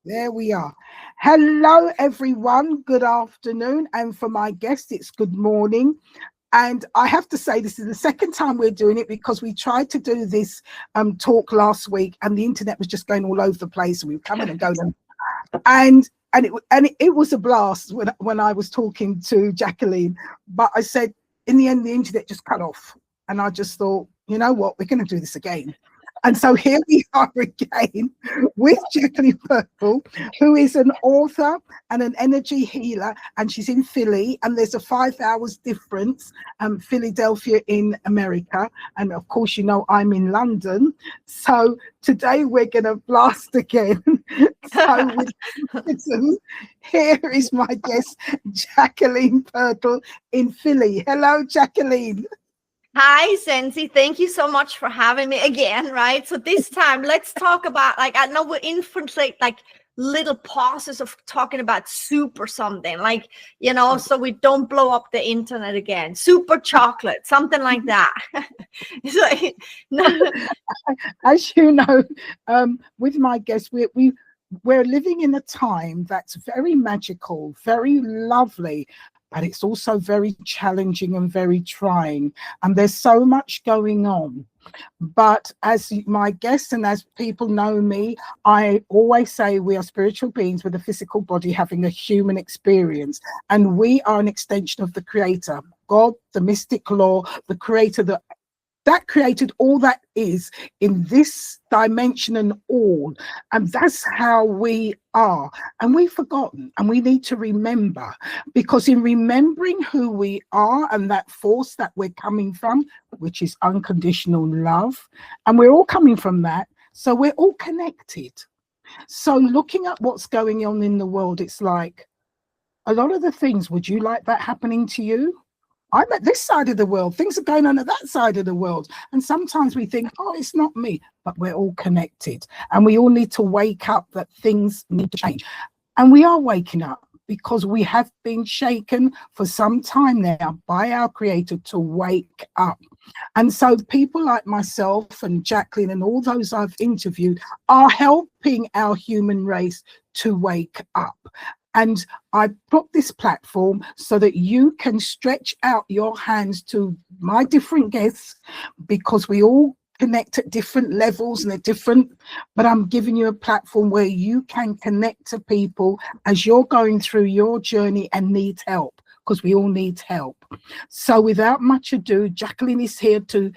There we are. Hello, everyone. Good afternoon. And for my guest, it's good morning. And I have to say, this is the second time we're doing it because we tried to do this talk last week and the internet was just going all over the place. And we were coming and going. And it was a blast when I was talking to Jacqueline. But I said, in the end, the internet just cut off. And I just thought, you know what, we're going to do this again. And so here we are again with Jacqueline Pirtle, who is an author and an energy healer, and she's in Philly, and there's a 5 hours difference, Philadelphia in America. And of course, you know, I'm in London. So today we're going to blast again. So with here is my guest, Jacqueline Pirtle in Philly. Hello, Jacqueline. Hi, Sensi. Thank you so much for having me again, right? So this time, let's talk about, like, I know we're infiltrate, like, little pauses of talking about soup or something, like, you know, so we don't blow up the internet again. Super chocolate, something like that. So, no. As you know, with my guests, we're living in a time that's very magical, very lovely, but it's also very challenging and very trying. And there's so much going on. But as my guests and as people know me, I always say we are spiritual beings with a physical body having a human experience. And we are an extension of the Creator, God, the mystic law, the Creator that created all that is in this dimension and all. And that's how we are. And we've forgotten, and we need to remember, because in remembering who we are and that force that we're coming from, which is unconditional love, and we're all coming from that, so we're all connected. So looking at what's going on in the world, it's like a lot of the things, would you like that happening to you? I'm at this side of the world. Things are going on at that side of the world. And sometimes we think, oh, it's not me, but we're all connected. And we all need to wake up that things need to change. And we are waking up because we have been shaken for some time now by our Creator to wake up. And so people like myself and Jacqueline and all those I've interviewed are helping our human race to wake up. And I put this platform so that you can stretch out your hands to my different guests, because we all connect at different levels and at different, but I'm giving you a platform where you can connect to people as you're going through your journey and need help, because we all need help. So without much ado, Jacqueline is here to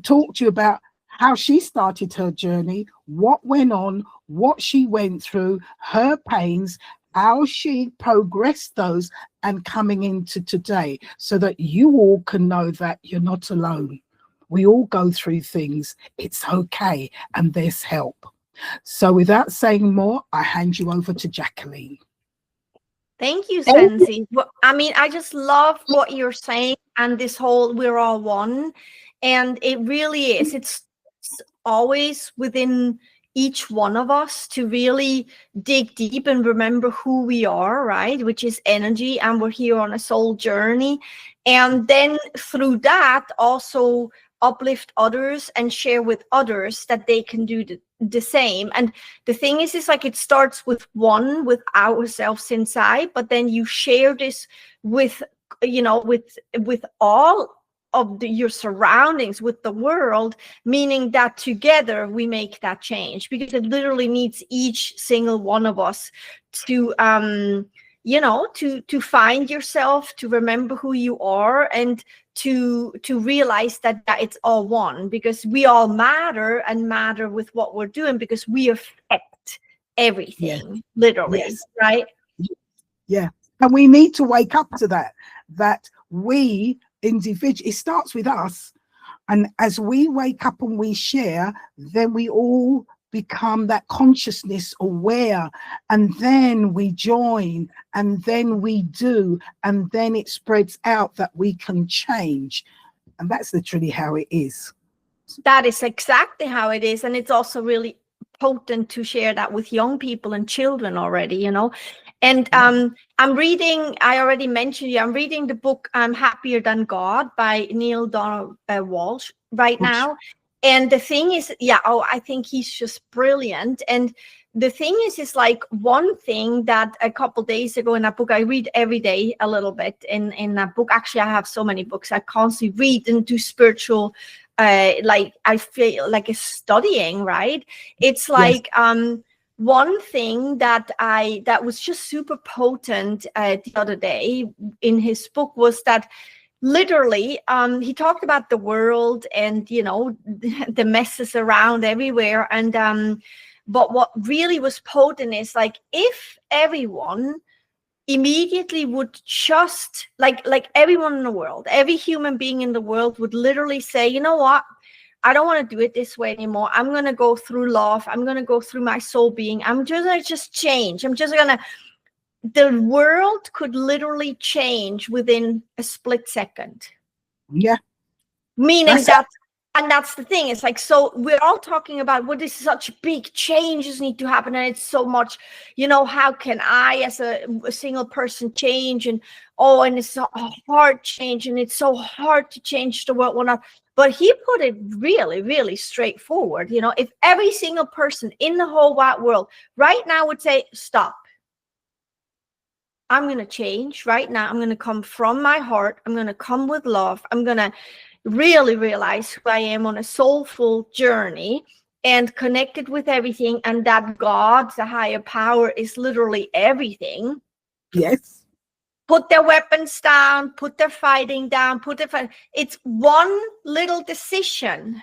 talk to you about how she started her journey, what went on, what she went through, her pains, how she progressed those, and coming into today, so that you all can know that you're not alone. We all go through things. It's okay. And there's help. So without saying more, I hand you over to Jacqueline. Thank you, Sensi. Well, I mean, I just love what you're saying, and this whole we're all one. And it really is. It's always within each one of us to really dig deep and remember who we are, right? Which is energy, and we're here on a soul journey. And then through that, also uplift others and share with others that they can do the same. And the thing is like it starts with ourselves inside, but then you share this with, you know, with all of your surroundings, with the world, meaning that together we make that change, because it literally needs each single one of us to you know, to find yourself, to remember who you are, and to realize that it's all one, because we all matter, and matter with what we're doing, because we affect everything, literally, yes. Right? Yeah. And we need to wake up to that we individual, it starts with us, and as we wake up and we share, then we all become that consciousness aware, and then we join, and then we do, and then it spreads out that we can change. And that's literally how it is. That is exactly how it is. And it's also really potent to share that with young people and children already, you know. And I'm reading, I already mentioned you, I'm reading the book I'm Happier Than God by Neil Donald Walsh right now. And the thing is, I think he's just brilliant. And the thing is like one thing that a couple days ago in a book, I read every day a little bit in a book. Actually, I have so many books. I constantly read and do spiritual, like I feel like it's studying, right? It's like, one thing that was just super potent the other day in his book was that literally he talked about the world and the messes around everywhere, and but what really was potent is like if everyone immediately would just like everyone in the world, every human being in the world would literally say, you know what, I don't want to do it this way anymore. I'm going to go through love. I'm going to go through my soul being. I'm just going to just change. The world could literally change within a split second. Yeah. Meaning and that's the thing. It's like, so we're all talking about, well, this is such big changes need to happen. And it's so much, how can I as a single person change? And it's a hard change. And it's so hard to change the world. But he put it really, really straightforward. If every single person in the whole wide world right now would say, stop, I'm going to change right now. I'm going to come from my heart. I'm going to come with love. I'm going to really realize who I am on a soulful journey and connected with everything. And that God, the higher power, is literally everything. Yes. Put their weapons down, put their fighting down, it's one little decision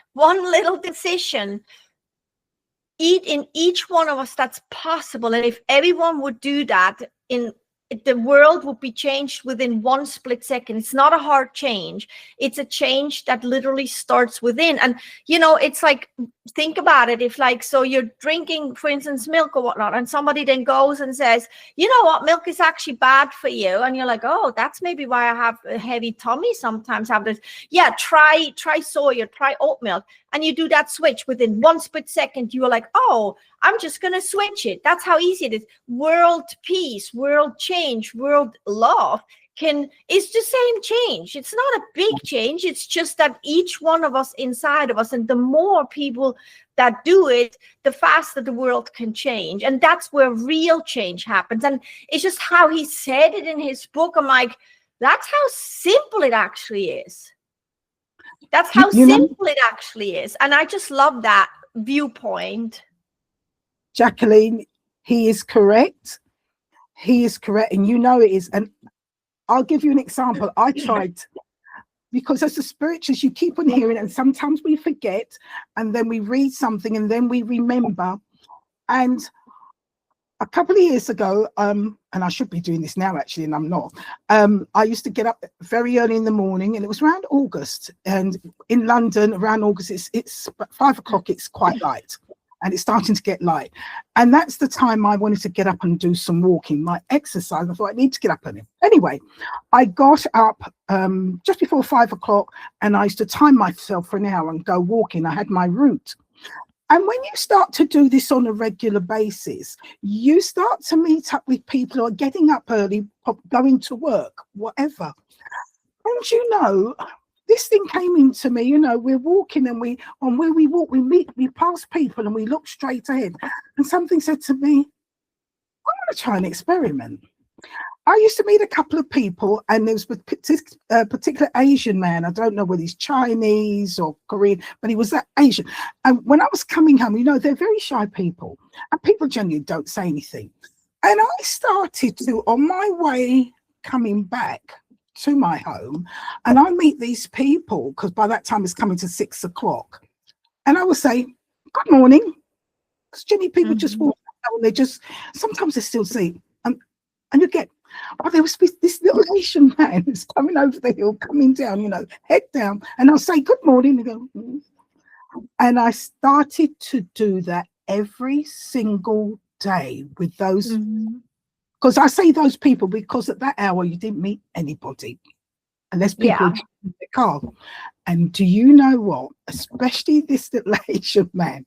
in each one of us that's possible. And if everyone would do that, the world would be changed within one split second. It's not a hard change. It's a change that literally starts within. And, it's like, think about it. If so you're drinking, for instance, milk or whatnot, and somebody then goes and says, you know what, milk is actually bad for you. And you're like, oh, that's maybe why I have a heavy tummy sometimes. Try soy or try oat milk. And you do that switch within one split second. You are like, oh, I'm just going to switch it. That's how easy it is. World peace, world change, world love it's the same change. It's not a big change. It's just that each one of us inside of us, and the more people that do it, the faster the world can change. And that's where real change happens. And it's just how he said it in his book. I'm like, that's how simple it actually is. That's how simple it actually is. And I just love that viewpoint. Jacqueline, he is correct. He is correct. And it is. And I'll give you an example. I tried, because as a spiritualist, you keep on hearing it, and sometimes we forget, and then we read something, and then we remember. And a couple of years ago, and I should be doing this now actually, and I'm not. I used to get up very early in the morning, and it was around August. And in London, around August, it's 5 o'clock. It's quite light, and it's starting to get light. And that's the time I wanted to get up and do some walking, my exercise. I thought I need to get up early. Anyway, I got up just before 5 o'clock, and I used to time myself for an hour and go walking. I had my route. And when you start to do this on a regular basis, you start to meet up with people who are getting up early, going to work, whatever. And this thing came into me, we're walking, and where we walk, we pass people and we look straight ahead. And something said to me, I want to try an experiment. I used to meet a couple of people, and there was a particular Asian man. I don't know whether he's Chinese or Korean, but he was that Asian. And when I was coming home, they're very shy people, and people generally don't say anything. And I started to, on my way coming back to my home, and I meet these people, because by that time it's coming to 6 o'clock. And I will say, good morning. Because generally people just walk out, and they just, sometimes they still see. And you get, there was this little Asian man who's coming over the hill, coming down, head down. And I'll say, good morning. And go, And I started to do that every single day with those, because I say those people because at that hour you didn't meet anybody, unless people in the car. And do you know what? Especially this little Asian man,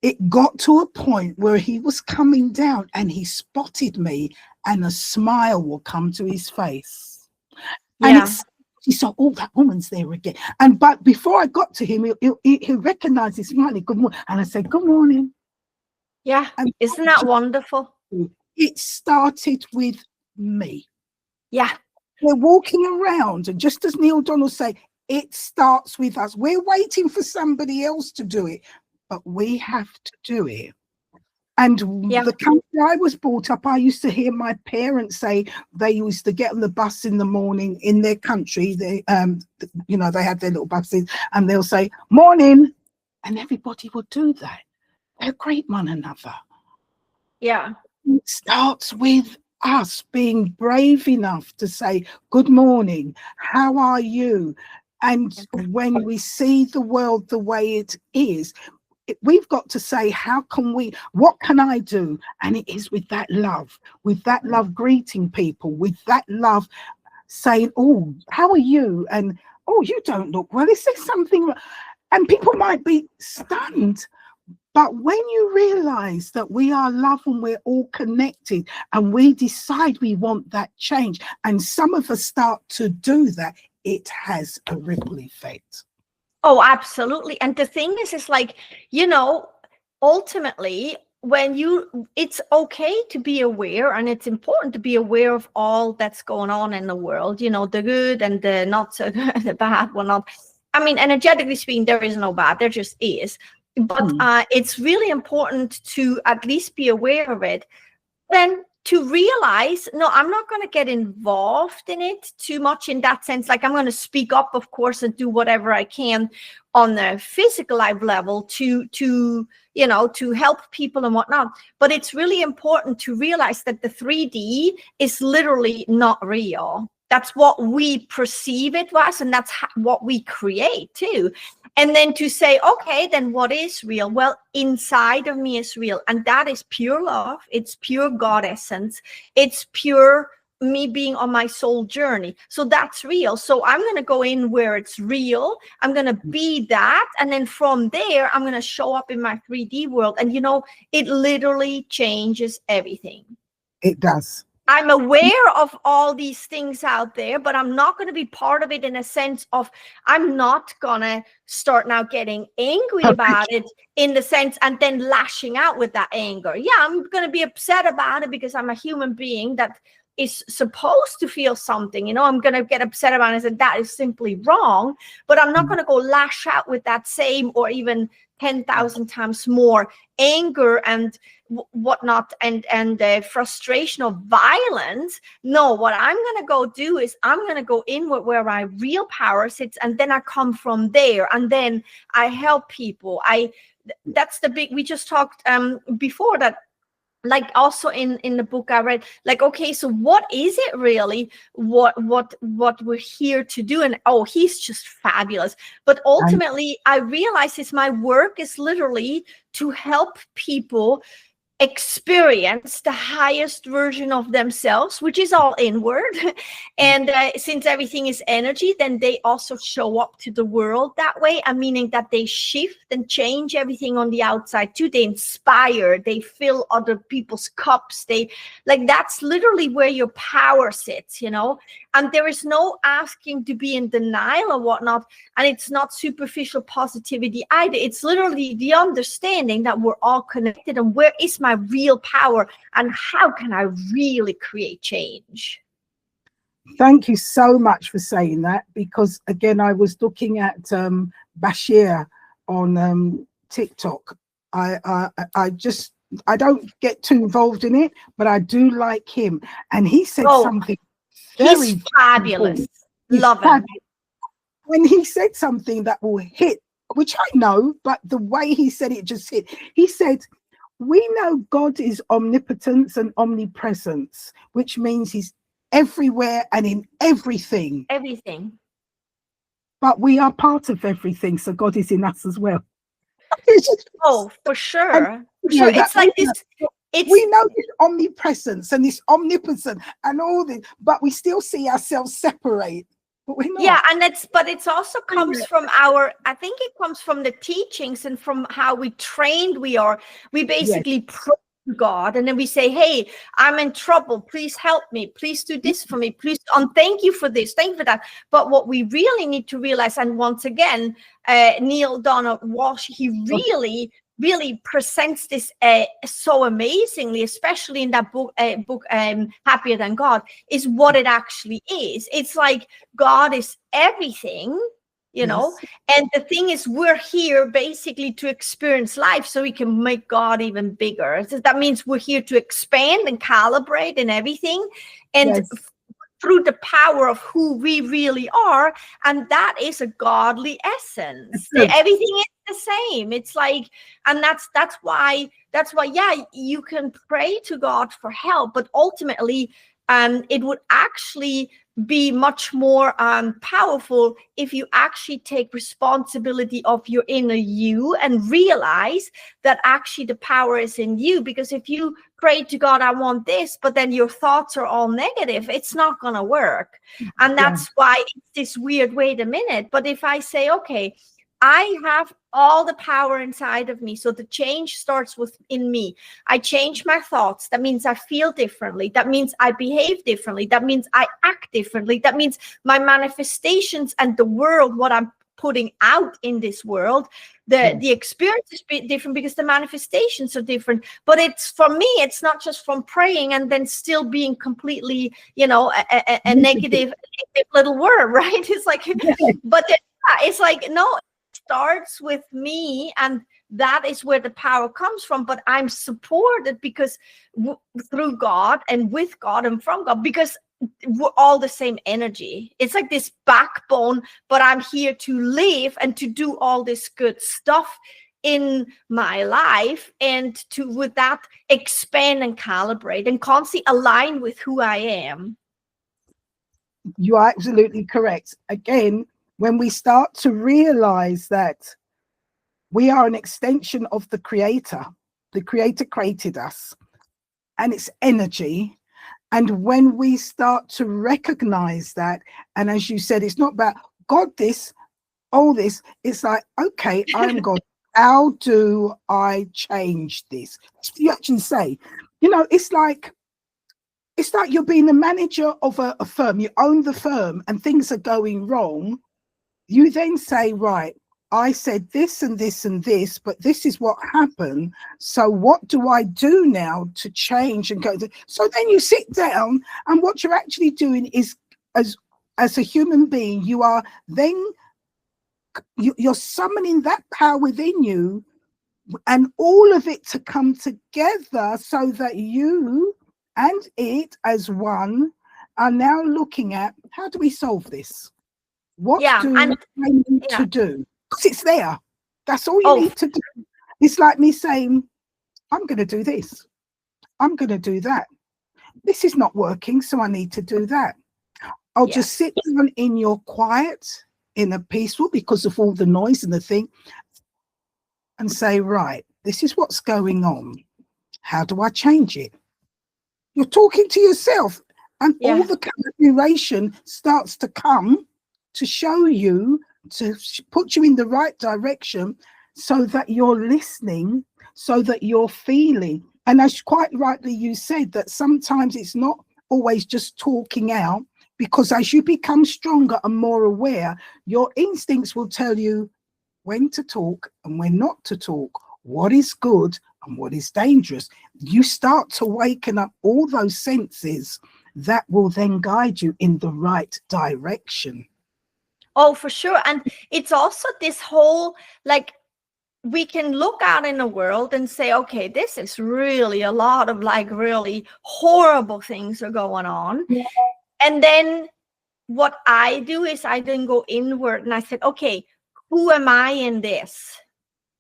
it got to a point where he was coming down and he spotted me, and a smile will come to his face. And it's He saw, oh, that woman's there again. But before I got to him, he recognized his smiley, good morning. And I said, good morning. Yeah. And isn't that wonderful? it started with me. Yeah. We're walking around, and just as Neil Donald say, it starts with us. We're waiting for somebody else to do it, but we have to do it. And the country I was brought up, I used to hear my parents say they used to get on the bus in the morning in their country. They, you know, they had their little buses, and they'll say morning, and everybody would do that. They're great one another. Yeah. It starts with us being brave enough to say, good morning, how are you? And when we see the world the way it is, we've got to say, what can I do? And it is with that love greeting people, with that love saying, oh, how are you? And, oh, you don't look well. Is there something? And people might be stunned. But when you realize that we are love and we're all connected, and we decide we want that change, and some of us start to do that, it has a ripple effect. Oh, absolutely. And the thing is like, you know, ultimately, it's okay to be aware, and it's important to be aware of all that's going on in the world, you know, the good and the not so good, the bad. Well, not, I mean, energetically speaking, there is no bad, there just is. But it's really important to at least be aware of it. Then to realize, no, I'm not going to get involved in it too much in that sense. Like, I'm going to speak up, of course, and do whatever I can on the physical life level to you know, to help people and whatnot. But it's really important to realize that the 3D is literally not real. That's what we perceive it as, and that's what we create too. And then to say, okay, then what is real? Well, inside of me is real. And that is pure love. It's pure God essence. It's pure me being on my soul journey. So that's real. So I'm going to go in where it's real. I'm going to be that. And then from there, I'm going to show up in my 3D world. And, you know, it literally changes everything. It does. I'm aware of all these things out there, but I'm not going to be part of it in a sense of, I'm not going to start now getting angry about it in the sense and then lashing out with that anger. Yeah, I'm going to be upset about it because I'm a human being that is supposed to feel something. You know, I'm going to get upset about it and that is simply wrong, but I'm not going to go lash out with that same or even 10,000 times more anger and whatnot and frustration of violence. No, what I'm going to go do is I'm going to go inward where my real power sits, and then I come from there, and then I help people. That's the big, we just talked before that, like also in the book I read, like, okay, so what is it really what we're here to do? And oh, he's just fabulous. But ultimately I realize is my work is literally to help people experience the highest version of themselves, which is all inward. And since everything is energy, then they also show up to the world that way. And meaning that they shift and change everything on the outside too. They inspire, they fill other people's cups. They, like, that's literally where your power sits, you know. And there is no asking to be in denial or whatnot. And it's not superficial positivity either. It's literally the understanding that we're all connected, and where is my real power and how can I really create change? Thank you so much for saying that, because again, I was looking at Bashir on TikTok. I don't get too involved in it, but I do like him, and he said something. He's fabulous. Love him. When he said something that will hit, which I know, but the way he said it just hit. He said, we know God is omnipotence and omnipresence, which means he's everywhere and in everything. Everything. But we are part of everything, so God is in us as well. Oh, for sure. For sure. It's like this. We know this omnipresence and this omnipotence and all this, but we still see ourselves separate. But we're not. Yeah, and it's also comes from I think it comes from the teachings and from how we trained we are. We basically God, and then we say, hey, I'm in trouble, please help me, please do this for me, please, thank you for this, thank you for that. But what we really need to realize, and once again, Neil Donald Walsh, he really presents this so amazingly, especially in that book, Happier Than God, is what it actually is. It's like God is everything, you know, and the thing is, we're here basically to experience life so we can make God even bigger. So that means we're here to expand and calibrate and everything, and through the power of who we really are, and that is a godly essence. Everything is the same. It's like, and that's why yeah, you can pray to God for help, but ultimately it would actually be much more powerful if you actually take responsibility of your inner you and realize that actually the power is in you. Because if you pray to God, I want this, but then your thoughts are all negative, it's not going to work. And that's why it's this weird, wait a minute. But if I say, okay, I have all the power inside of me. So the change starts within me. I change my thoughts. That means I feel differently. That means I behave differently. That means I act differently. That means my manifestations and the world, what I'm putting out in this world, the experience is different because the manifestations are different. But it's, for me, it's not just from praying and then still being completely, you know, a negative little word, right? It's like, but it's like, no, starts with me, and that is where the power comes from. But I'm supported because through God and with God and from God, because we're all the same energy. It's like this backbone, but I'm here to live and to do all this good stuff in my life, and to with that expand and calibrate and constantly align with who I am. You are absolutely correct. Again, when we start to realize that we are an extension of the Creator created us, and it's energy. And when we start to recognize that, and as you said, it's not about God this, all this, it's like, okay, I'm God. How do I change this? You actually say, you know, it's like you're being the manager of a firm. You own the firm and things are going wrong. You then say, right, I said this and this and this, but this is what happened. So what do I do now to change and go? So then you sit down, and what you're actually doing is, as a human being, you are then, you're summoning that power within you and all of it to come together so that you and it as one are now looking at, how do we solve this? What do I need to do? Because it's there. That's all you need to do. It's like me saying, I'm going to do this. I'm going to do that. This is not working, so I need to do that. I'll just sit down in your quiet, in a peaceful, because of all the noise and the thing, and say, right, this is what's going on. How do I change it? You're talking to yourself, and all the calibration starts to come to show you, to put you in the right direction, so that you're listening, so that you're feeling. And as quite rightly you said, that sometimes it's not always just talking out, because as you become stronger and more aware, your instincts will tell you when to talk and when not to talk, what is good and what is dangerous. You start to waken up all those senses that will then guide you in the right direction. Oh, for sure. And it's also this whole, like, we can look out in the world and say, okay, this is really a lot of like really horrible things are going on. Yeah. And then what I do is I then go inward and I said, okay, who am I in this?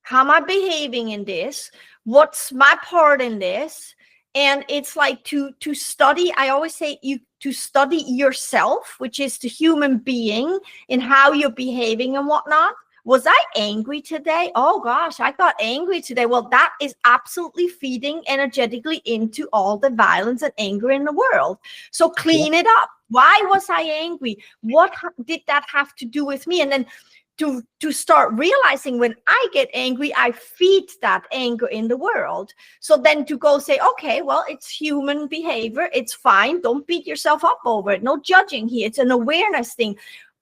How am I behaving in this? What's my part in this? And it's like to study. I always say to study yourself, which is the human being, in how you're behaving and whatnot. Was I angry today? Oh gosh, I got angry today. Well, that is absolutely feeding energetically into all the violence and anger in the world. So clean it up. Why was I angry? What did that have to do with me? And then to start realizing when I get angry, I feed that anger in the world. So then to go say, okay, well, it's human behavior. It's fine. Don't beat yourself up over it. No judging here. It's an awareness thing.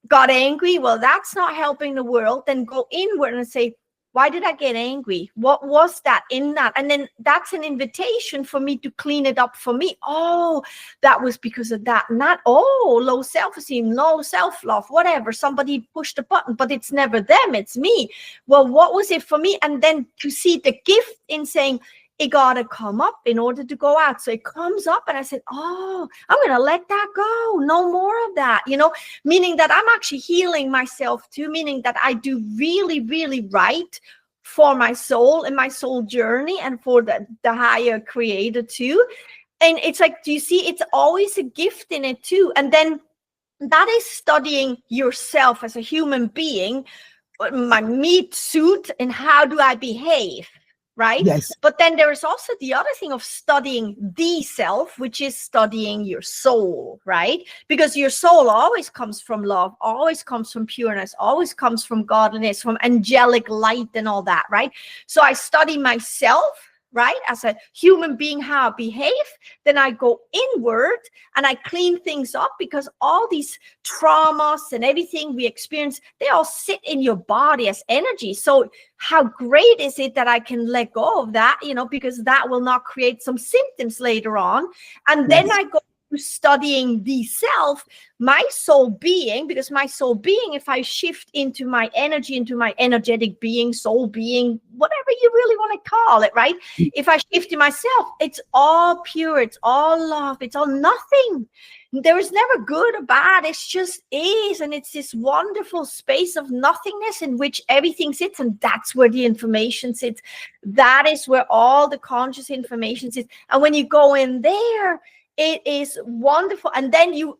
Got angry. Well, that's not helping the world. Then go inward and say, why did I get angry? What was that in that? And then that's an invitation for me to clean it up for me. Oh, that was because of that. Not, oh, low self-esteem, low self-love, whatever. Somebody pushed a button, but it's never them, it's me. Well, what was it for me? And then to see the gift in saying, it got to come up in order to go out. So it comes up and I said, oh, I'm going to let that go. No more of that, meaning that I'm actually healing myself too, meaning that I do really, really right for my soul and my soul journey and for the higher creator too. And it's like, do you see, it's always a gift in it too. And then that is studying yourself as a human being, my meat suit, and how do I behave? Right? Yes. But then there is also the other thing of studying the self, which is studying your soul, right? Because your soul always comes from love, always comes from pureness, always comes from godliness, from angelic light and all that, right? So I study myself, right, as a human being, how I behave. Then I go inward and I clean things up, because all these traumas and everything we experience, they all sit in your body as energy. So how great is it that I can let go of that, because that will not create some symptoms later on. And then I go to studying the self, my soul being, because my soul being, if I shift into my energy, into my energetic being, soul being, whatever you really want to call it, right? If I shift to myself, it's all pure, it's all love, it's all nothing. There is never good or bad. It's just is. And it's this wonderful space of nothingness in which everything sits. And that's where the information sits. That is where all the conscious information sits. And when you go in there, it is wonderful. And then you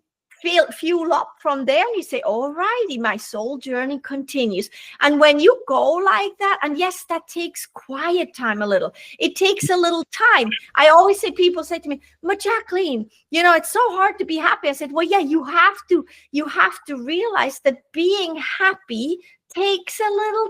fuel up from there and you say, all righty, my soul journey continues. And when you go like that, and yes, that takes quiet time a little. It takes a little time. I always say, people say to me, but Jacqueline, it's so hard to be happy. I said, well, yeah, you have to realize that being happy takes a little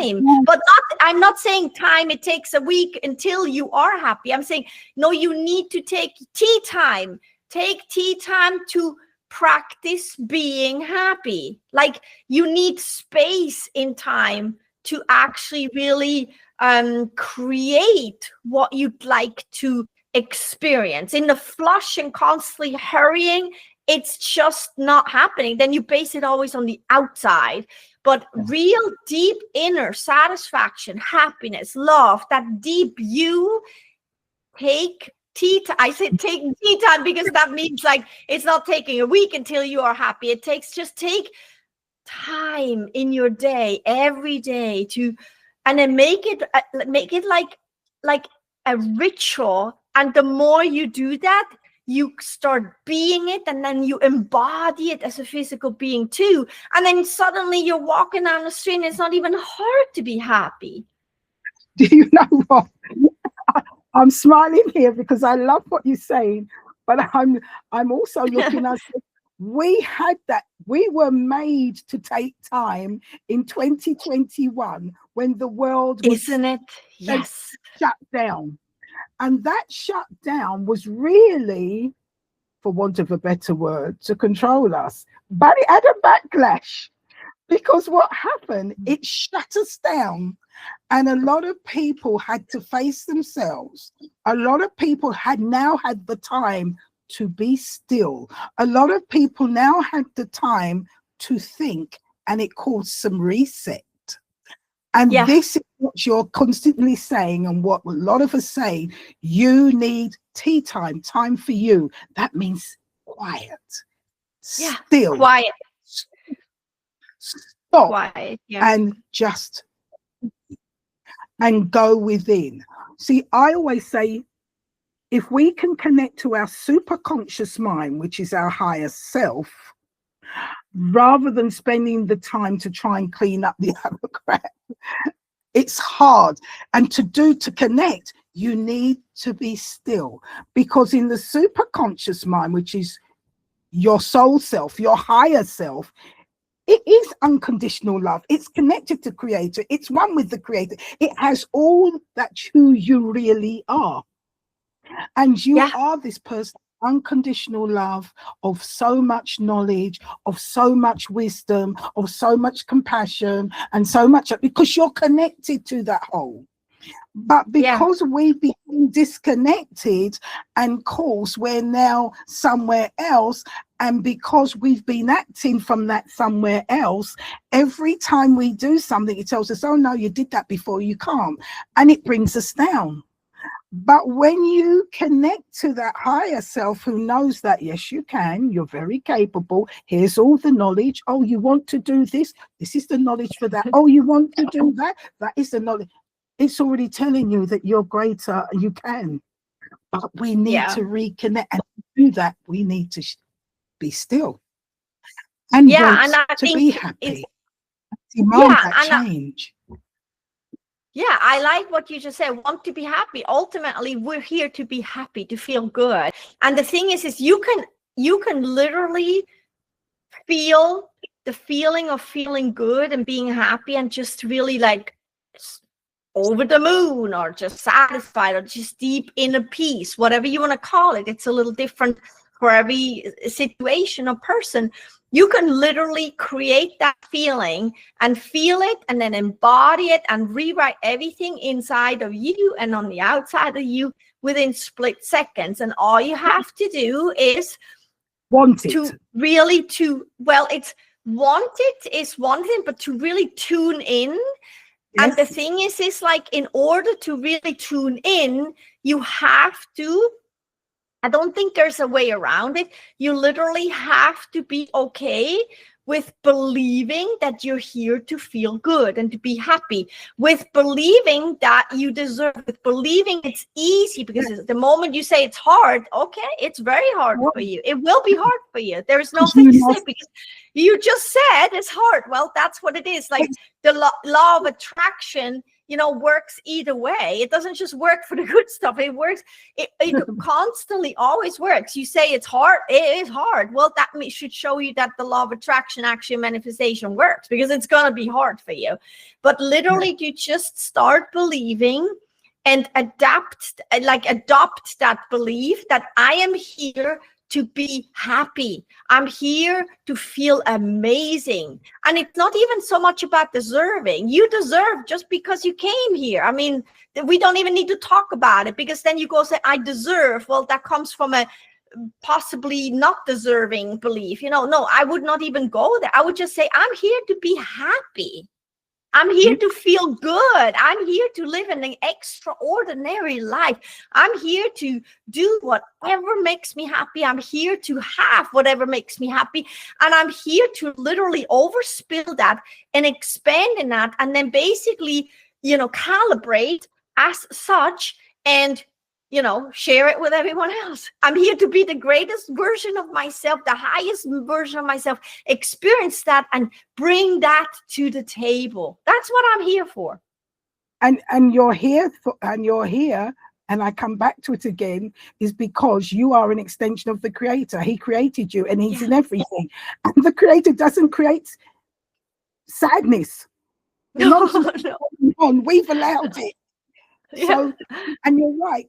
time. But I'm not saying time, it takes a week until you are happy. I'm saying, no, you need to take tea time. Take tea time to practice being happy. Like, you need space in time to actually really create what you'd like to experience. In the flush and constantly hurrying, it's just not happening. Then you base it always on the outside. But real deep inner satisfaction, happiness, love, that deep you, take tea time. I say take tea time because that means like it's not taking a week until you are happy. It takes, just take time in your day, every day, and then make it like a ritual. And the more you do that, you start being it, and then you embody it as a physical being too. And then suddenly you're walking down the street and it's not even hard to be happy. Do you know what? I'm smiling here because I love what you're saying, but I'm also looking at it. We had that. We were made to take time in 2021 when the world was, isn't it? Yes, shut down. And that shutdown was really, for want of a better word, to control us. But it had a backlash, because what happened, it shut us down. And a lot of people had to face themselves. A lot of people had now had the time to be still. A lot of people now had the time to think, and it caused some reset. And this is what you're constantly saying, and what a lot of us say, you need tea time, time for you. That means quiet, still, quiet, stop, quiet, and just and go within. See, I always say, if we can connect to our superconscious mind, which is our higher self, rather than spending the time to try and clean up the other crap, it's hard. And to connect, you need to be still, because in the superconscious mind, which is your soul self, your higher self, it is unconditional love. It's connected to creator. It's one with the creator. It has all that who you really are. And you Yeah. are this person, unconditional love, of so much knowledge, of so much wisdom, of so much compassion, and so much, because you're connected to that whole. But because we've been disconnected, and course we're now somewhere else, and because we've been acting from that somewhere else, every time we do something, it tells us, oh no, you did that before, you can't. And it brings us down. But when you connect to that higher self who knows that, yes, you can, you're very capable, here's all the knowledge. Oh, you want to do this? This is the knowledge for that. Oh, you want to do that? That is the knowledge. It's already telling you that you're greater and you can. But we need to reconnect. And to do that, we need to be still and want and I to think be happy. Demand that change. I like what you just said. Want to be happy. Ultimately, we're here to be happy, to feel good. And the thing is you can literally feel the feeling of feeling good and being happy and just really like over the moon, or just satisfied, or just deep inner peace, whatever you want to call it. It's a little different for every situation or person. You can literally create that feeling and feel it, and then embody it and rewrite everything inside of you and on the outside of you within split seconds. And all you have to do is want it. It's want it is one thing, but to really tune in. Yes. And the thing is like, in order to really tune in, you have to, I don't think there's a way around it. You literally have to be okay with believing that you're here to feel good and to be happy, with believing that you deserve, with believing it's easy, because the moment you say it's hard, okay, it's very hard for you. It will be hard for you. There is no thing to say, because you just said it's hard. Well, that's what it is. Like the law of attraction, works either way. It doesn't just work for the good stuff. It works. It constantly always works. You say it's hard. It is hard. Well, that should show you that the law of attraction, actually manifestation, works, because it's going to be hard for you. But literally, you just start believing and adopt that belief that I am here to be happy. I'm here to feel amazing. And it's not even so much about deserving. You deserve just because you came here. I mean, we don't even need to talk about it, because then you go say, I deserve. Well, that comes from a possibly not deserving belief. No, I would not even go there. I would just say, I'm here to be happy. I'm here to feel good. I'm here to live an extraordinary life. I'm here to do whatever makes me happy. I'm here to have whatever makes me happy. And I'm here to literally overspill that and expand in that, and then basically, calibrate as such, and share it with everyone else. I'm here to be the greatest version of myself, the highest version of myself, experience that and bring that to the table. That's what I'm here for. And you're here and I come back to it again, is because you are an extension of the creator. He created you, and he's in everything. And the creator doesn't create sadness. No. We've allowed it. So, and you're right.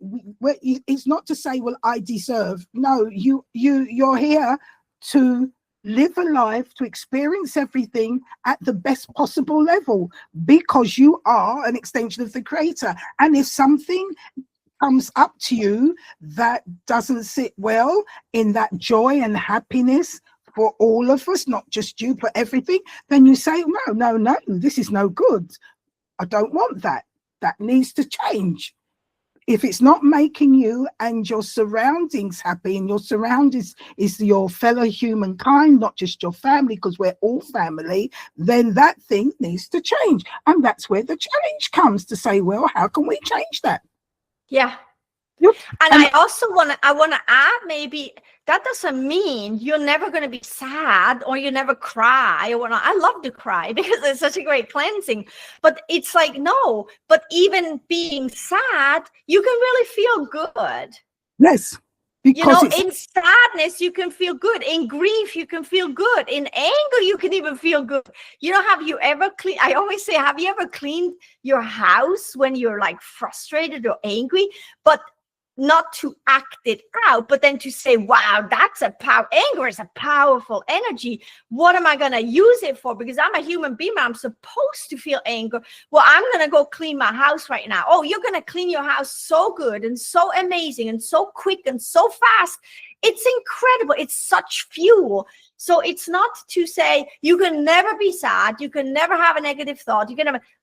It's not to say, well, I deserve. No, you're here to live a life, to experience everything at the best possible level, because you are an extension of the creator. And if something comes up to you that doesn't sit well in that joy and happiness for all of us, not just you, but everything, then you say, no, this is no good. I don't want that. That needs to change. If it's not making you and your surroundings happy, and your surroundings is your fellow humankind, not just your family, because we're all family, then that thing needs to change. And that's where the challenge comes, to say, well, how can we change that? Yeah. And I also want to add, maybe that doesn't mean you're never going to be sad or you never cry. I love to cry because it's such a great cleansing. But it's like, no, but even being sad, you can really feel good. Yes. because it's In sadness, you can feel good. In grief, you can feel good. In anger, you can even feel good. Have you ever cleaned? I always say, have you ever cleaned your house when you're like frustrated or angry? But not to act it out, but then to say, wow, anger is a powerful energy. What am I going to use it for? Because I'm a human being, I'm supposed to feel anger. Well, I'm going to go clean my house right now. Oh, you're going to clean your house so good and so amazing and so quick and so fast. It's incredible. It's such fuel. So it's not to say you can never be sad. You can never have a negative thought.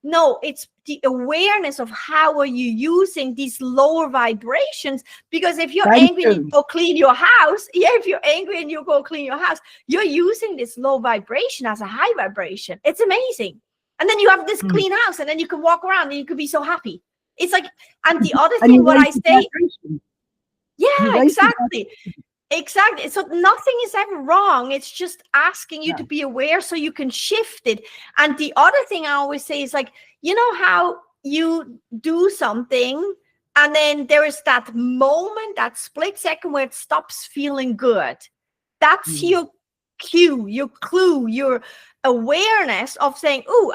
No, it's the awareness of how are you using these lower vibrations. Because if you're angry and you go clean your house, if you're angry and you go clean your house, you're using this low vibration as a high vibration. It's amazing. And then you have this clean house, and then you can walk around and you can be so happy. It's like, and the other thing, what I say, yeah, exactly. Exactly. So nothing is ever wrong. It's just asking you to be aware so you can shift it. And the other thing I always say is like, how you do something and then there is that moment, that split second where it stops feeling good. That's your cue, your clue, your awareness of saying, oh,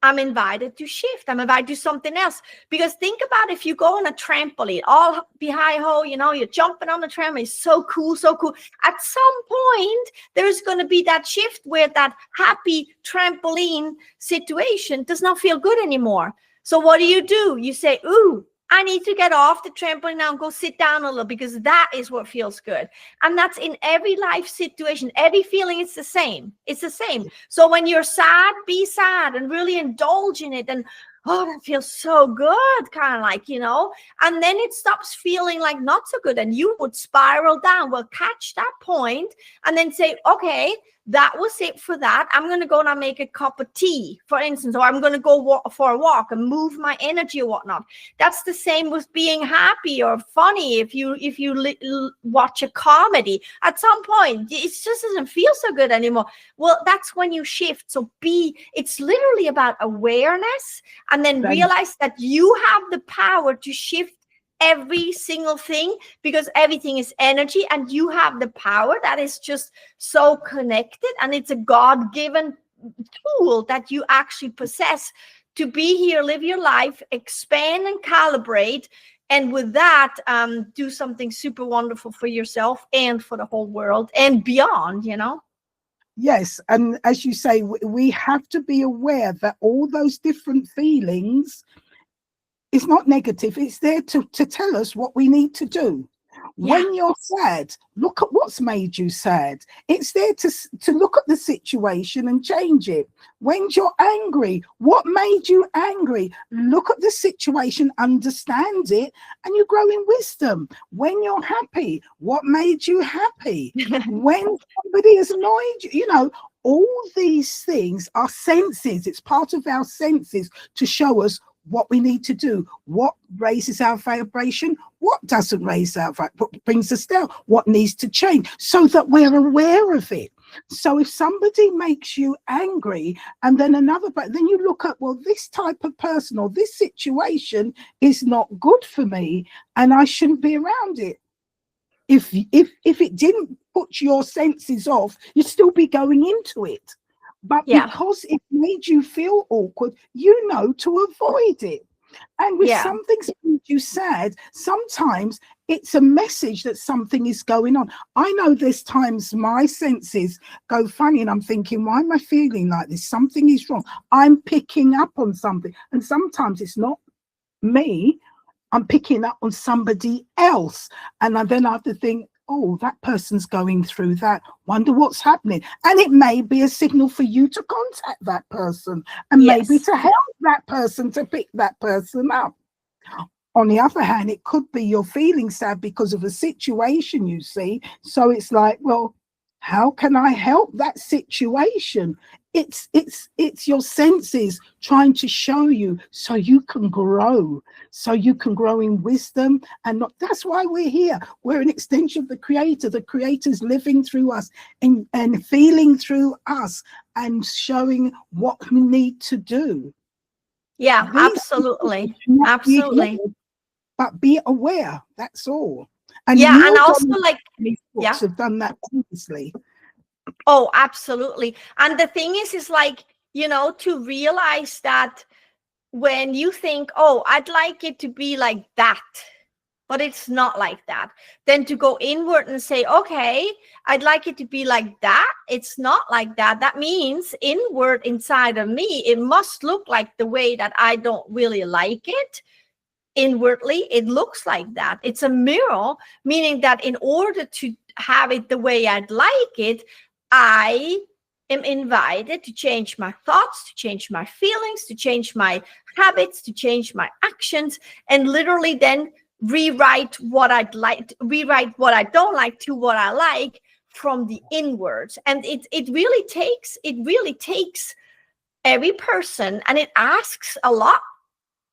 I'm invited to shift. I'm invited to do something else. Because think about if you go on a trampoline, all be hi-ho, you're jumping on the trampoline. It's so cool, so cool. At some point, there's going to be that shift where that happy trampoline situation does not feel good anymore. So what do? You say, ooh, I need to get off the trampoline now and go sit down a little, because that is what feels good. And that's in every life situation, every feeling. It's the same. It's the same. So when you're sad, be sad and really indulge in it. And, oh, that feels so good, kind of like, and then it stops feeling like not so good. And you would spiral down. Well, catch that point and then say, okay, that was it for that. I'm going to go and make a cup of tea, for instance, or I'm going to go for a walk and move my energy or whatnot. That's the same with being happy or funny. If you watch a comedy, at some point, it just doesn't feel so good anymore. Well, that's when you shift. So it's literally about awareness, and then realize that you have the power to shift every single thing, because everything is energy and you have the power. That is just so connected, and it's a God-given tool that you actually possess to be here, live your life, expand and calibrate, and with that do something super wonderful for yourself and for the whole world and beyond. Yes, and as you say, we have to be aware that all those different feelings, it's not negative. It's there to tell us what we need to do. Yeah. When you're sad, look at what's made you sad. It's there to look at the situation and change it. When you're angry, what made you angry? Look at the situation, understand it, and you grow in wisdom. When you're happy, what made you happy? When somebody has annoyed you, all these things are senses. It's part of our senses to show us what we need to do, what raises our vibration, what doesn't raise our vibration, what brings us down, what needs to change, so that we're aware of it. So if somebody makes you angry and then then you look at, well, this type of person or this situation is not good for me and I shouldn't be around it. If it didn't put your senses off, you'd still be going into it. But because it made you feel awkward, to avoid it. And with something that made you sad, sometimes it's a message that something is going on. I know there's times my senses go funny and I'm thinking, why am I feeling like this? Something is wrong. I'm picking up on something. And sometimes it's not me. I'm picking up on somebody else. And then I have to think, oh, that person's going through that. Wonder what's happening. And it may be a signal for you to contact that person and maybe to help that person to pick that person up. On the other hand, it could be you're feeling sad because of a situation, you see. So it's like, well, how can I help that situation? It's your senses trying to show you so you can grow in wisdom. And that's why we're here. We're an extension of the Creator. The Creator's living through us and feeling through us and showing what we need to do. Yeah, absolutely. Absolutely. But be aware, that's all. And Yeah, you and also books have done that previously. Oh, absolutely. And the thing is like, to realize that when you think, oh, I'd like it to be like that, but it's not like that, then to go inward and say, okay, I'd like it to be like that, it's not like that. That means inward inside of me, it must look like the way that I don't really like it. Inwardly, it looks like that. It's a mirror, meaning that in order to have it the way I'd like it, I am invited to change my thoughts, to change my feelings, to change my habits, to change my actions, and literally then rewrite what I don't like to what I like from the inwards. And it really takes every person, and it asks a lot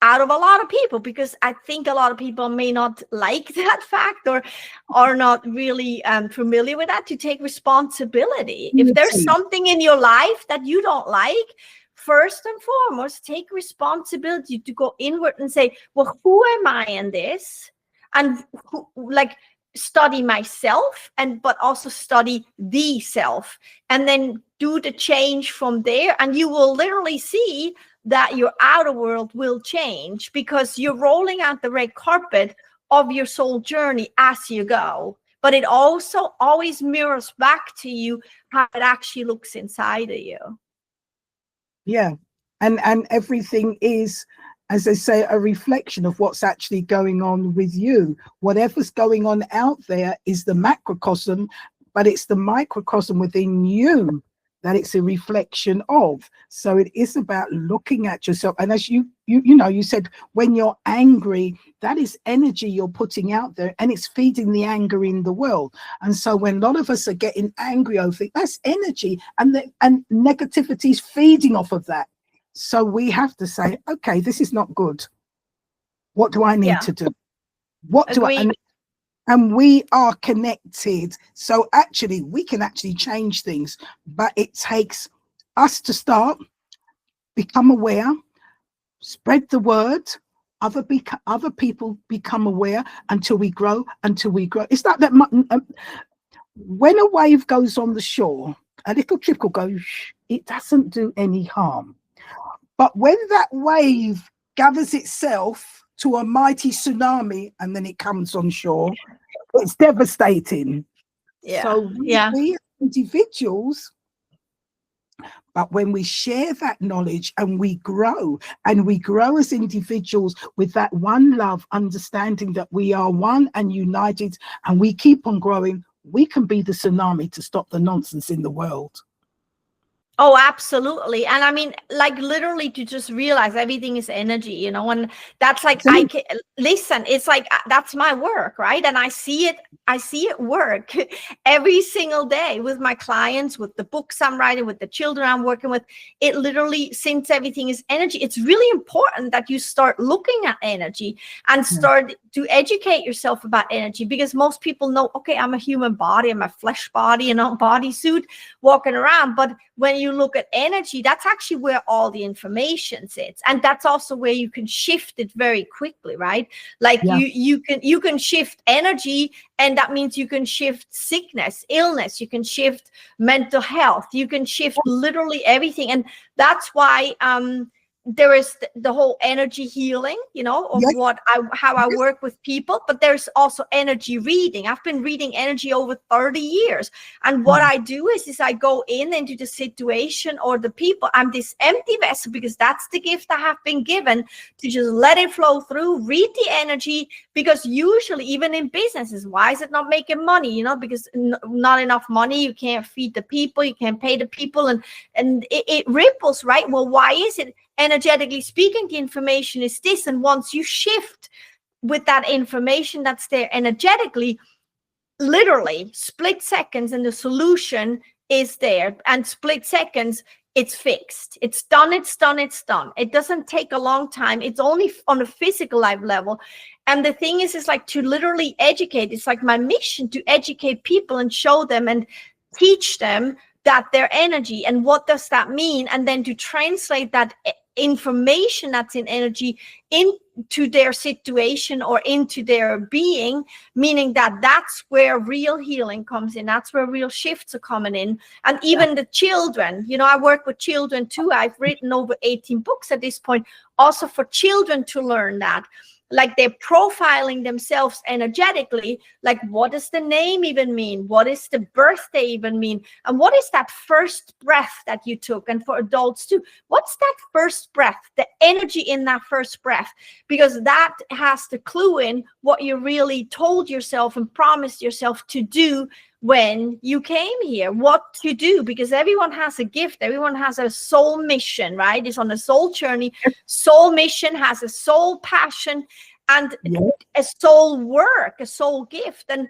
out of a lot of people, because I think a lot of people may not like that fact, or are not really familiar with that, to take responsibility. If there's something in your life that you don't like, first and foremost, take responsibility to go inward and say, well, who am I in this? And study myself, but also study the self, and then do the change from there. And you will literally see that your outer world will change, because you're rolling out the red carpet of your soul journey as you go. But it also always mirrors back to you how it actually looks inside of you. Yeah. And everything is, as they say, a reflection of what's actually going on with you. Whatever's going on out there is the macrocosm, but it's the microcosm within you that it's a reflection of. So it is about looking at yourself. And as you said, when you're angry, that is energy you're putting out there, and it's feeding the anger in the world. And so when a lot of us are getting angry over it, that's energy, and negativity is feeding off of that. So we have to say, okay, this is not good. What do I need to do? What do I? And we are connected. So actually, we can actually change things, but it takes us to start, become aware, spread the word, other people become aware until we grow. It's like that. When a wave goes on the shore, a little trickle goes, it doesn't do any harm. But when that wave gathers itself to a mighty tsunami and then it comes on shore, it's devastating. Yeah. So we individuals, but when we share that knowledge and we grow as individuals with that one love, understanding that we are one and united, and we keep on growing, we can be the tsunami to stop the nonsense in the world. Oh, absolutely. And I mean, like, literally to just realize everything is energy, and that's like, listen, it's like, that's my work, right? And I see it work every single day with my clients, with the books I'm writing, with the children I'm working with. It literally, since everything is energy, it's really important that you start looking at energy and start to educate yourself about energy, because most people know, okay, I'm a human body, I'm a flesh body, and a bodysuit walking around. But when you look at energy, that's actually where all the information sits, and that's also where you can shift it very quickly, right? Like you can shift energy, and that means you can shift sickness, illness, you can shift mental health, you can shift literally everything. And that's why there is the whole energy healing, of how I work with people, but there's also energy reading. I've been reading energy over 30 years. And what I do is I go into the situation or the people. I'm this empty vessel, because that's the gift I have been given, to just let it flow through, read the energy. Because usually, even in businesses, why is it not making money? Because not enough money, you can't feed the people, you can't pay the people, and it ripples, right? Well, why is it? Energetically speaking, the information is this. And once you shift with that information that's there energetically, literally split seconds, and the solution is there. And split seconds, it's fixed. It's done. It doesn't take a long time. It's only on a physical life level. And the thing is like, to literally educate. It's like my mission to educate people and show them and teach them that their energy, and what does that mean, and then to translate that information that's in energy to their situation or into their being, meaning that that's where real healing comes in. That's where real shifts are coming in. And even the children, you know, I work with children too. I've written over 18 books at this point, also for children to learn that. Like they're profiling themselves energetically, like what does the name even mean? What is the birthday even mean? And what is that first breath that you took? And for adults too, what's that first breath, the energy in that first breath? Because that has the clue in what you really told yourself and promised yourself to do when you came here, what to do, because everyone has a gift, everyone has a soul mission, right? It's on a soul journey. Soul mission has a soul passion and a soul work, a soul gift. And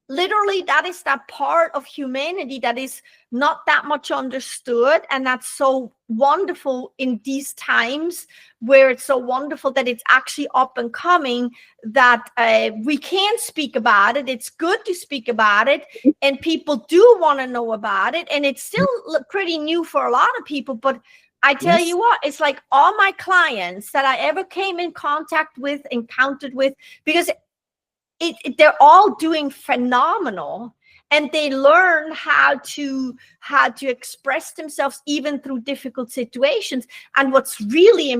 literally that is that part of humanity that is not that much understood, and that's so wonderful in these times where it's so wonderful that it's actually up and coming, that we can speak about it. It's good to speak about it, and people do want to know about it, and it's still pretty new for a lot of people. But I tell you what, it's like all my clients that I ever came in contact with, encountered with, because they're all doing phenomenal, and they learn how to express themselves even through difficult situations. And what's really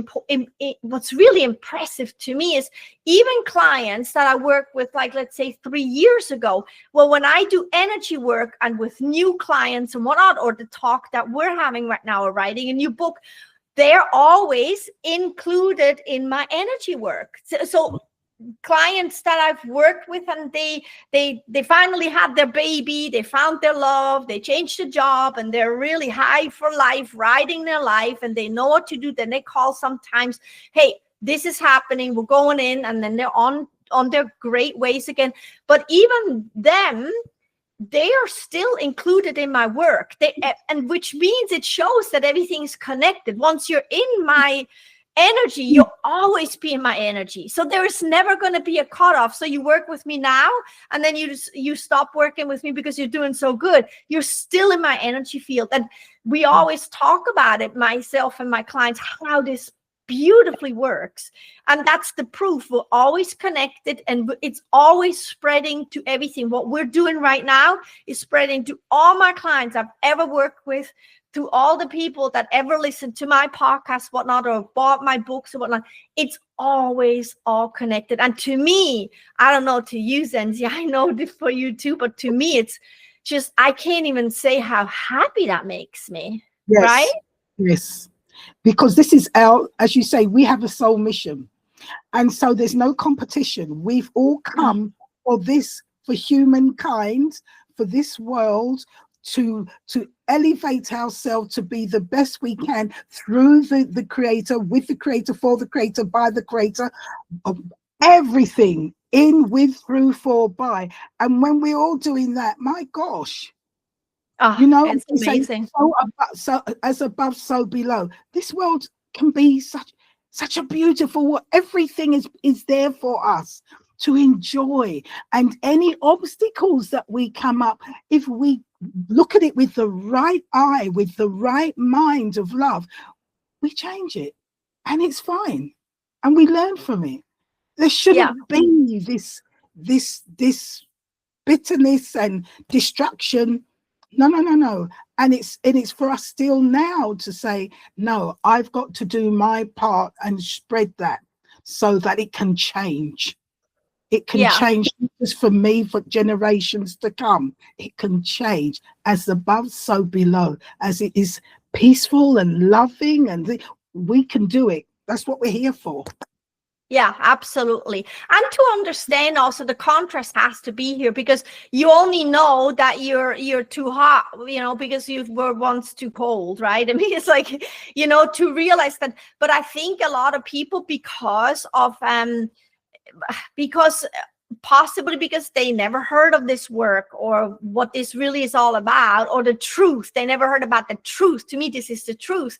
impressive to me is even clients that I work with, like let's say 3 years ago. Well, when I do energy work and with new clients and whatnot, or the talk that we're having right now, or writing a new book, they're always included in my energy work. So clients that I've worked with, and they finally had their baby, they found their love, they changed the job, and they're really high for life, riding their life, and they know what to do. Then they call sometimes, hey, this is happening, we're going in, and then they're on their great ways again. But even them, they are still included in my work, and which means it shows that everything's connected. Once you're in my energy, you'll always be in my energy. So there is never going to be a cutoff. So you work with me now, and then you stop working with me because you're doing so good. You're still in my energy field. And we always talk about it, myself and my clients, how this beautifully works. And that's the proof. We're always connected, and it's always spreading to everything. What we're doing right now is spreading to all my clients I've ever worked with, to all the people that ever listened to my podcast, whatnot, or bought my books or whatnot. It's always all connected. And to me, I don't know, to you, Zenzi, I know this for you too, but to me, it's just, I can't even say how happy that makes me. Yes. Right? Yes. Because this is our, as you say, we have a soul mission. And so there's no competition. We've all come for this, for humankind, for this world, to elevate ourselves to be the best we can through the creator, with the creator, for the creator, by the creator, of everything, in, with, through, for, by. And when we're all doing that, my gosh, you know, it's amazing. So as above, so below. This world can be such a beautiful world. Everything is there for us to enjoy. And any obstacles that we come up, if we look at it with the right eye, with the right mind of love, we change it, and it's fine, and we learn from it. There shouldn't be this bitterness and distraction. No. And it's for us still now to say, no, I've got to do my part and spread that so that it can change. It can change not just for me, for generations to come. It can change as above, so below. As it is peaceful and loving, and we can do it. That's what we're here for. Yeah, absolutely. And to understand also, the contrast has to be here, because you only know that you're too hot, you know, because you were once too cold, right? I mean, it's like, you know, to realize that. But I think a lot of people, because possibly because they never heard of this work, or what this really is all about, or the truth. They never heard about the truth. To me, this is the truth.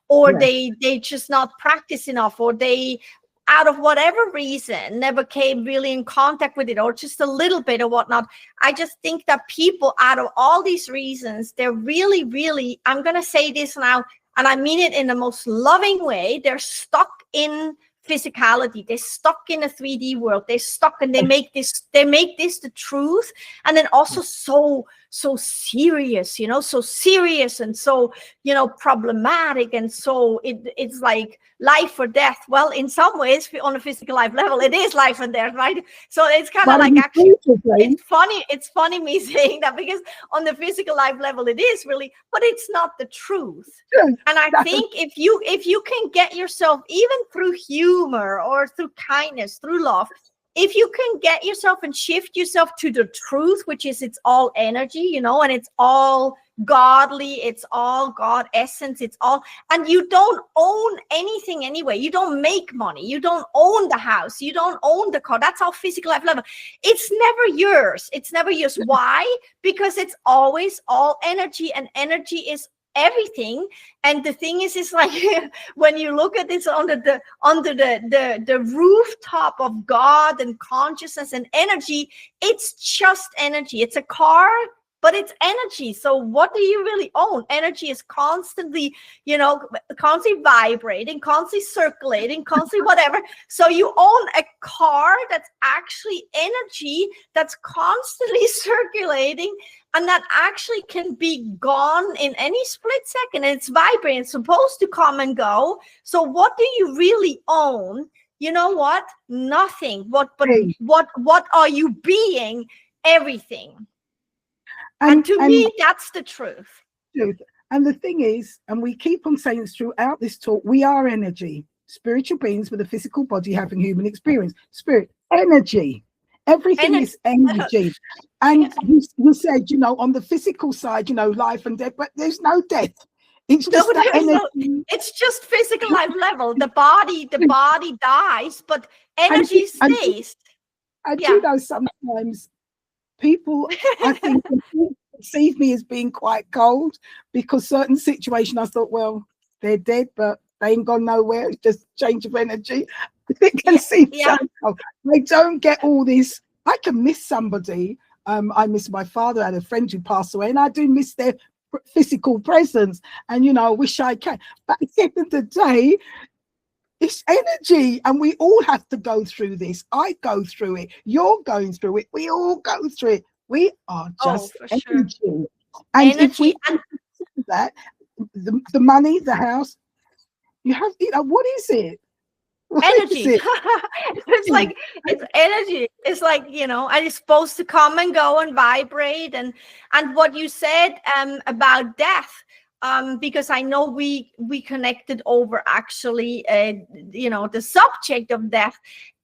Or they just not practice enough, or they, out of whatever reason, never came really in contact with it, or just a little bit or whatnot. I just think that people, out of all these reasons, they're really, really, I'm going to say this now, and I mean it in the most loving way, they're stuck in physicality. They're stuck in a 3D world. They're stuck, and they make this the truth. And then also so serious, so serious and so, problematic. And so it's like life or death. Well, in some ways, on a physical life level, it is life and death, right? So it's kind of like, actually, it's funny me saying that, because on the physical life level, it is really, but it's not the truth. And I think if you can get yourself, even through humor or through kindness, through love, if you can get yourself and shift yourself to the truth, which is it's all energy, and it's all godly, it's all God essence, it's all, and you don't own anything anyway. You don't make money, you don't own the house, you don't own the car. That's our physical life level. It's never yours. Why? Because it's always all energy, and energy is everything. And the thing is like, when you look at this under the rooftop of God and consciousness and energy, it's just energy. It's a car, but it's energy. So what do you really own? Energy is constantly, constantly vibrating, constantly circulating, constantly whatever. So you own a car that's actually energy, that's constantly circulating, and that actually can be gone in any split second. And it's vibrating. It's supposed to come and go. So what do you really own? You know what? Nothing. What are you being? Everything. And to me, that's the truth. And the thing is, and we keep on saying this throughout this talk, we are energy, spiritual beings with a physical body having human experience. Spirit, energy. Everything is energy. And you said, on the physical side, life and death, but there's no death. It's just it's just physical life level. The body dies, but energy stays. I do know sometimes people, I think, perceive me as being quite cold, because certain situations I thought, well, they're dead, but they ain't gone nowhere. It's just change of energy. It can seem so cold. I don't get all this. I can miss somebody. I miss my father. I had a friend who passed away, and I do miss their physical presence. And I wish I can. But at the end of the day, it's energy, and we all have to go through this. I go through it. You're going through it. We all go through it. We are just energy. Sure. And if we that, the money, the house, you have, what is it? Energy. It's like, it's energy. It's like, and it's supposed to come and go and vibrate. And what you said about death, because I know we connected over actually, the subject of death.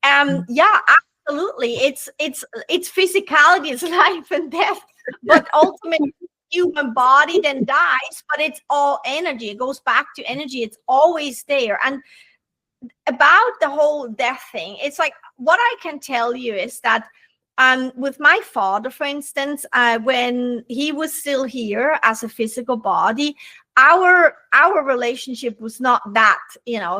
Yeah, absolutely. It's physicality, it's life and death, but ultimately human body then dies, but it's all energy. It goes back to energy. It's always there. And about the whole death thing, it's like, what I can tell you is that with my father, for instance, when he was still here as a physical body, our relationship was not that,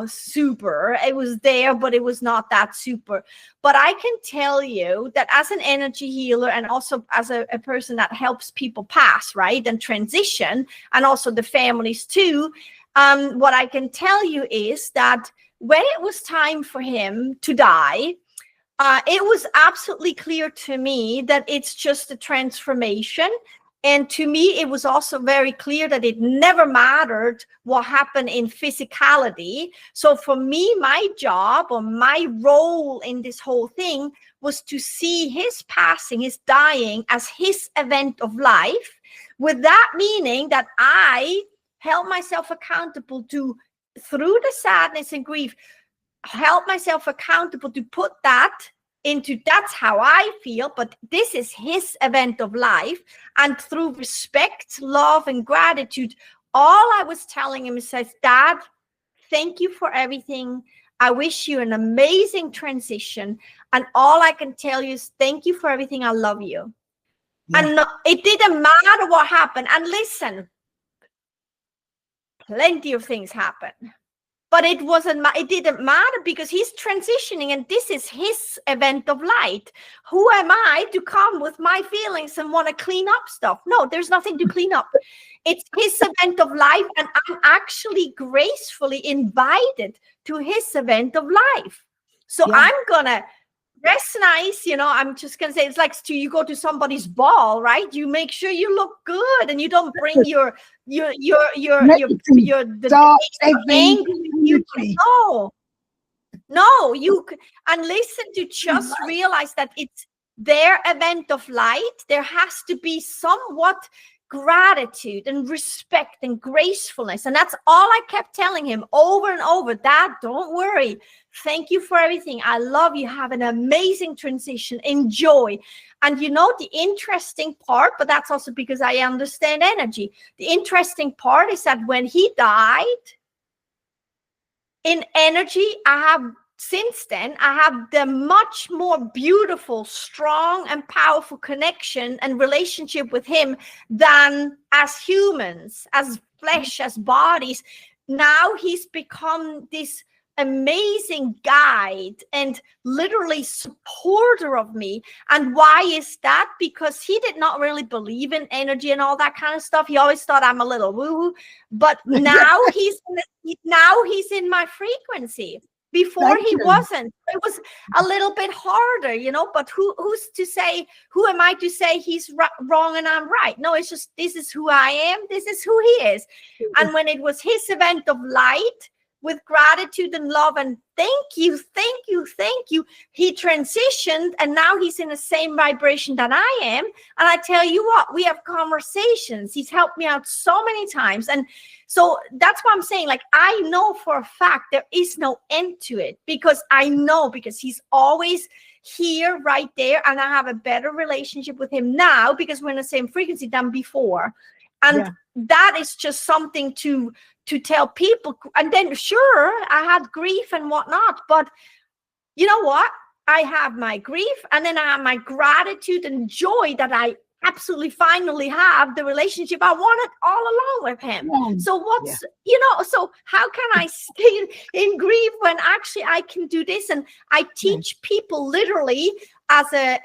super. It was there, but it was not that super. But I can tell you that as an energy healer, and also as a person that helps people pass, right, and transition, and also the families too, what I can tell you is that when it was time for him to die, it was absolutely clear to me that it's just a transformation. And to me, it was also very clear that it never mattered what happened in physicality. So for me, my job or my role in this whole thing was to see his passing, his dying, as his event of life, with that meaning that I held myself accountable to, through the sadness and grief, held myself accountable to put that into, that's how I feel, but this is his event of life. And through respect, love, and gratitude, all I was telling him is, Dad, thank you for everything. I wish you an amazing transition. And all I can tell you is thank you for everything. I love you. Yeah. And it didn't matter what happened. And listen, plenty of things happen. but it didn't matter because he's transitioning and this is his event of light. Who am I to come with my feelings and want to clean up stuff? No, there's nothing to clean up. It's his event of life, and I'm actually gracefully invited to his event of life. So I'm gonna dress nice, I'm just gonna say, it's like you go to somebody's ball, right? You make sure you look good and you don't bring your dark, anger with you. No, and listen, to just realize that it's their event of light. There has to be somewhat gratitude and respect and gracefulness, and that's all I kept telling him over and over. Dad, don't worry, thank you for everything, I love you, have an amazing transition, enjoy. And the interesting part, but that's also because I understand energy, the interesting part is that when he died, in energy, since then, I have the much more beautiful, strong, and powerful connection and relationship with him than as humans, as flesh, as bodies. Now he's become this amazing guide and literally supporter of me. And why is that? Because he did not really believe in energy and all that kind of stuff. He always thought I'm a little woo-woo. But now he's in my frequency. Before he wasn't. It was a little bit harder, but who am I to say he's wrong and I'm right? No, it's just, this is who I am. This is who he is. And when it was his event of light, with gratitude and love and thank you, he transitioned, and now he's in the same vibration that I am. And I tell you what, we have conversations. He's helped me out so many times. And so that's why I'm saying, like, I know for a fact there is no end to it, because he's always here, right there. And I have a better relationship with him now because we're in the same frequency than before. And that is just something to tell people. And then sure, I had grief and whatnot, but you know what? I have my grief, and then I have my gratitude and joy that I absolutely finally have the relationship I wanted all along with him. So so how can I stay in grief when actually I can do this? And I teach people literally as a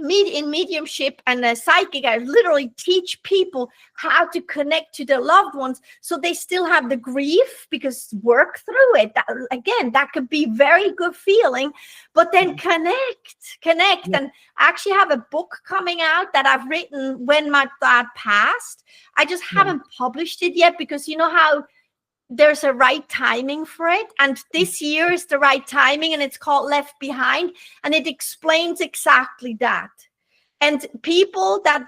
in mediumship and a psychic, I literally teach people how to connect to their loved ones so they still have the grief, because work through it. That could be very good feeling, but then connect. And I actually have a book coming out that I've written when my dad passed. I just haven't published it yet because you know how there's a right timing for it, and this year is the right timing, and it's called Left Behind, and it explains exactly that. And people that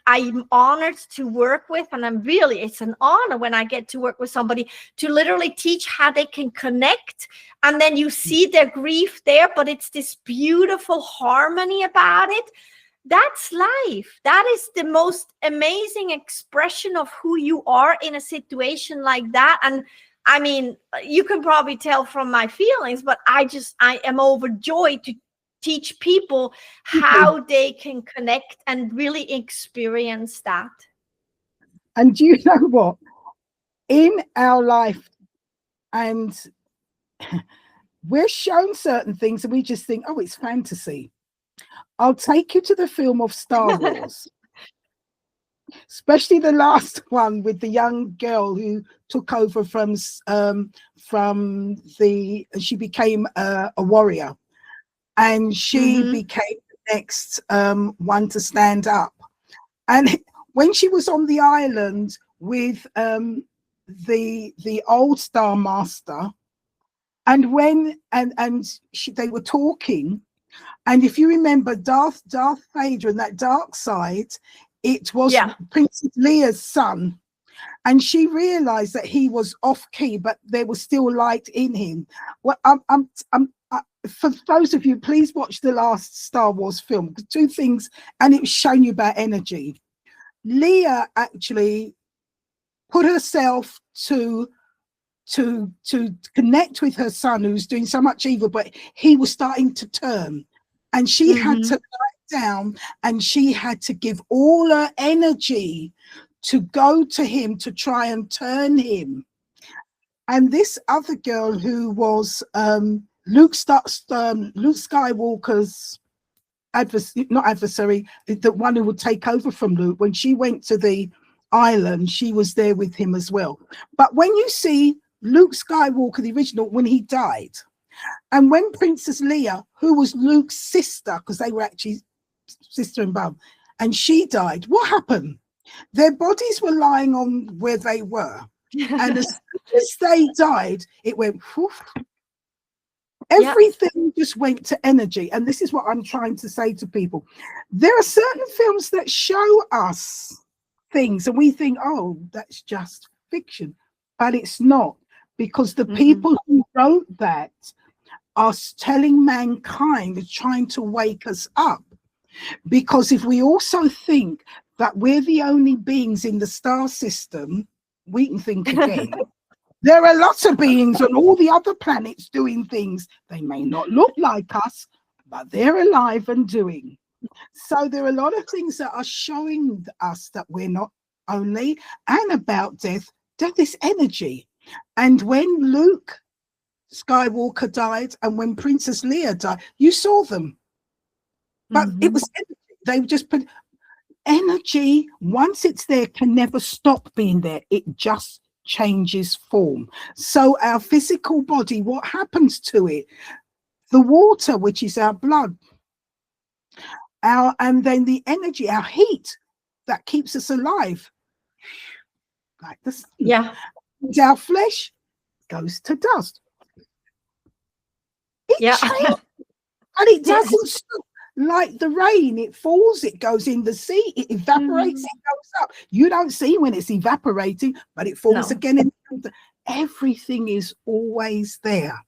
I'm honored to work with, and it's an honor when I get to work with somebody to literally teach how they can connect, and then you see their grief there, but it's this beautiful harmony about it. That's life. That is the most amazing expression of who you are in a situation like that. And I mean, you can probably tell from my feelings, but I am overjoyed to teach people how they can connect and really experience that. And do you know what? In our life, and we're shown certain things and we just think, oh, it's fantasy. I'll take you to the film of Star Wars, especially the last one with the young girl who took over she became a warrior, and she became the next one to stand up. And when she was on the island with the old Star Master, and they were talking. And if you remember Darth Vader and that dark side, it was Princess Leia's son. And she realized that he was off key, but there was still light in him. Well, for those of you, please watch the last Star Wars film. 2 things, and it was showing you about energy. Leia actually put herself to connect with her son, who was doing so much evil, but he was starting to turn. And she had to lie down, and she had to give all her energy to go to him to try and turn him. And this other girl who was Luke Skywalker's not adversary, the one who would take over from Luke, when she went to the island, she was there with him as well. But when you see Luke Skywalker, the original, when he died, and when Princess Leia, who was Luke's sister, because they were actually sister and mum, and she died, what happened? Their bodies were lying on where they were. And as soon as they died, it went whoosh. Everything just went to energy. And this is what I'm trying to say to people. There are certain films that show us things and we think, oh, that's just fiction. But it's not, because the people who wrote that are telling mankind, they're trying to wake us up. Because if we also think that we're the only beings in the star system, we can think again. There are lots of beings on all the other planets doing things. They may not look like us, but they're alive and doing. So there are a lot of things that are showing us that we're not only, and about death. Death is energy. And when Luke Skywalker died and when Princess Leia died, you saw them. But it was energy. They just put energy, once it's there, can never stop being there. It just changes form. So our physical body, what happens to it? The water, which is our blood, and then the energy, our heat that keeps us alive, like the sun. Yeah. And our flesh goes to dust. It changes, and it doesn't stop. Like the rain, it falls, it goes in the sea, it evaporates, it goes up. You don't see when it's evaporating, but it falls again. Everything is always there.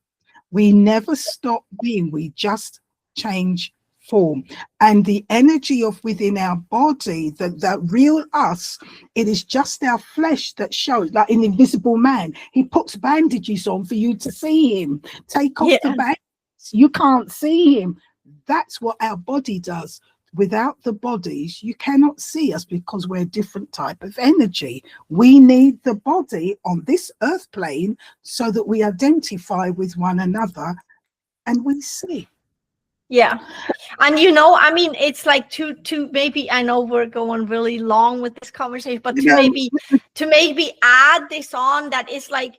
We never stop being, we just change form. And the energy of within our body, the real us, it is just our flesh that shows. Like in Invisible Man, he puts bandages on for you to see him. Take off the bandages, you can't see him. That's what our body does. Without the bodies, you cannot see us, because we're a different type of energy. We need the body on this earth plane so that we identify with one another and we see. Yeah. And I mean, it's like to maybe, I know we're going really long with this conversation, but to maybe add this on, that is like,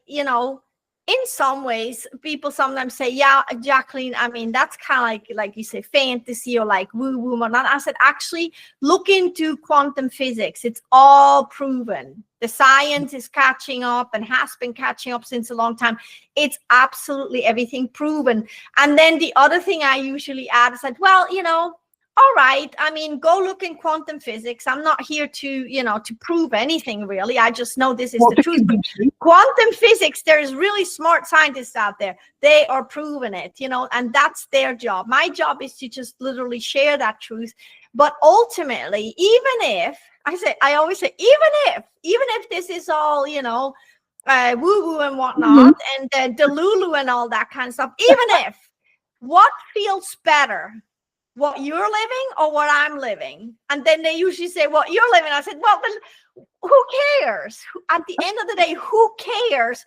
in some ways, people sometimes say, yeah, Jacqueline, I mean, that's kind of like you say, fantasy or like woo-woo or not. I said, actually, look into quantum physics. It's all proven. The science is catching up and has been catching up since a long time. It's absolutely everything proven. And then the other thing I usually add is that, well, all right, I mean, go look in quantum physics. I'm not here to, to prove anything really. I just know this is the truth. But quantum physics, there's really smart scientists out there. They are proving it, and that's their job. My job is to just literally share that truth. But ultimately, even if, I always say, even if this is all, woo-woo and whatnot, and Delulu and all that kind of stuff, even if, what feels better? What you're living or what I'm living? And then they usually say, what you're living. I said, well, then who cares? At the end of the day, who cares?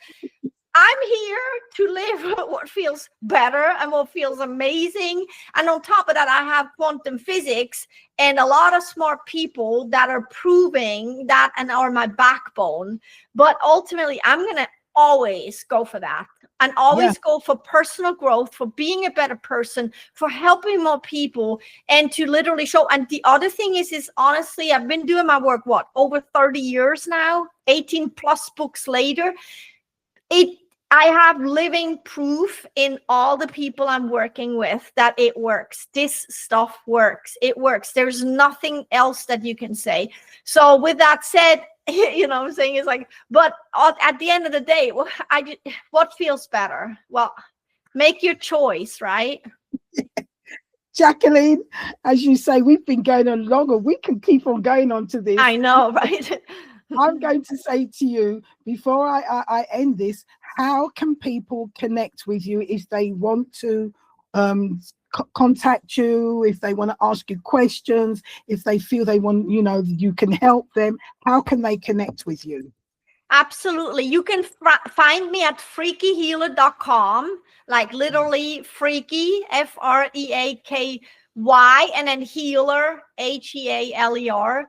I'm here to live what feels better and what feels amazing. And on top of that, I have quantum physics and a lot of smart people that are proving that and are my backbone. But ultimately, I'm going to always go for that. And always go for personal growth, for being a better person, for helping more people, and to literally show. And the other thing is honestly, I've been doing my work, over 30 years now, 18 plus books later. I have living proof in all the people I'm working with that it works. This stuff works. It works. There's nothing else that you can say. So with that said, what I'm saying is like, but at the end of the day, what feels better? Well, make your choice, right? Jacqueline, as you say, we've been going on longer. We can keep on going on to this. I know, right? I'm going to say to you, before I end this, how can people connect with you if they want to contact you, if they want to ask you questions, if they feel they want, you can help them? How can they connect with you? Absolutely. You can find me at freakyhealer.com, like literally freaky, FREAKY, and then healer, HEALER.com.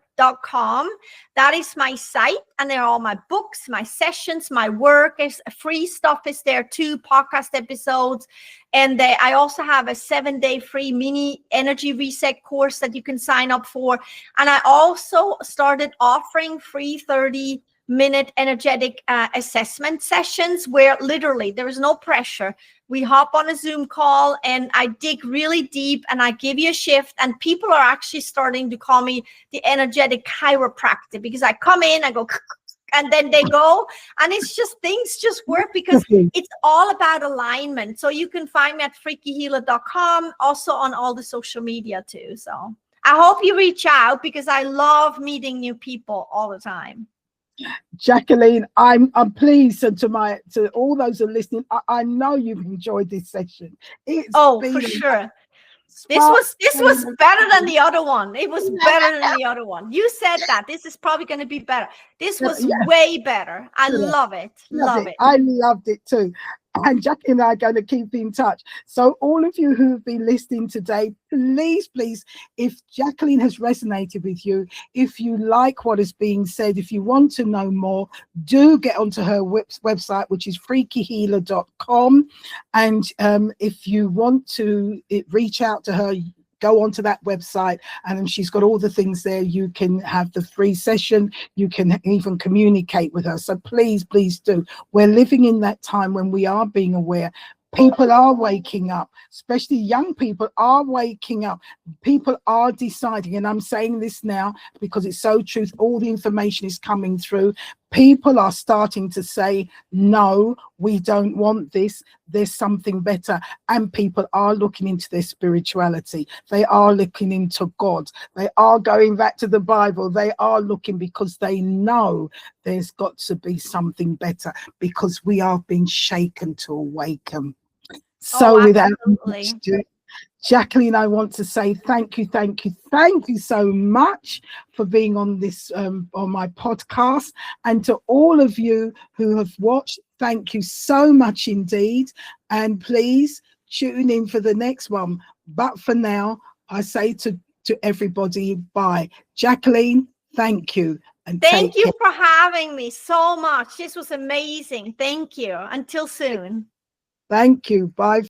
That is my site. And there are all my books, my sessions, my work. Is free stuff is there too, podcast episodes. And I also have a 7-day free mini energy reset course that you can sign up for. And I also started offering free 30-minute energetic assessment sessions where literally there is no pressure. We hop on a Zoom call and I dig really deep and I give you a shift, and people are actually starting to call me the energetic chiropractor because I come in, I go, and then they go, and it's just things just work because it's all about alignment. So you can find me at freakyhealer.com, also on all the social media too. So I hope you reach out because I love meeting new people all the time. Jacqueline, I'm pleased, and to all those who are listening, I know you've enjoyed this session. For sure. This was better than the other one. It was better than the other one. You said that this is probably going to be better. This was way better. I love it. Love it. I loved it too. And Jackie and I are going to keep in touch. So all of you who have been listening today, please, if Jacqueline has resonated with you, if you like what is being said, if you want to know more, do get onto her website, which is freakyhealer.com. And if you want to reach out to her, go onto that website, and she's got all the things there. You can have the free session. You can even communicate with her. So please do. We're living in that time when we are being aware. People are waking up, especially young people are waking up. People are deciding, and I'm saying this now because it's so true. All the information is coming through. People are starting to say, no, we don't want this. There's something better. And people are looking into their spirituality. They are looking into God. They are going back to the Bible. They are looking because they know there's got to be something better, because we are being shaken to awaken. So without much ado, Jacqueline, I want to say thank you so much for being on this on my podcast. And to all of you who have watched, thank you so much indeed. And please tune in for the next one. But for now, I say to everybody, bye. Jacqueline, thank you. And thank you for having me so much. This was amazing. Thank you. Until soon. Thank you. Bye.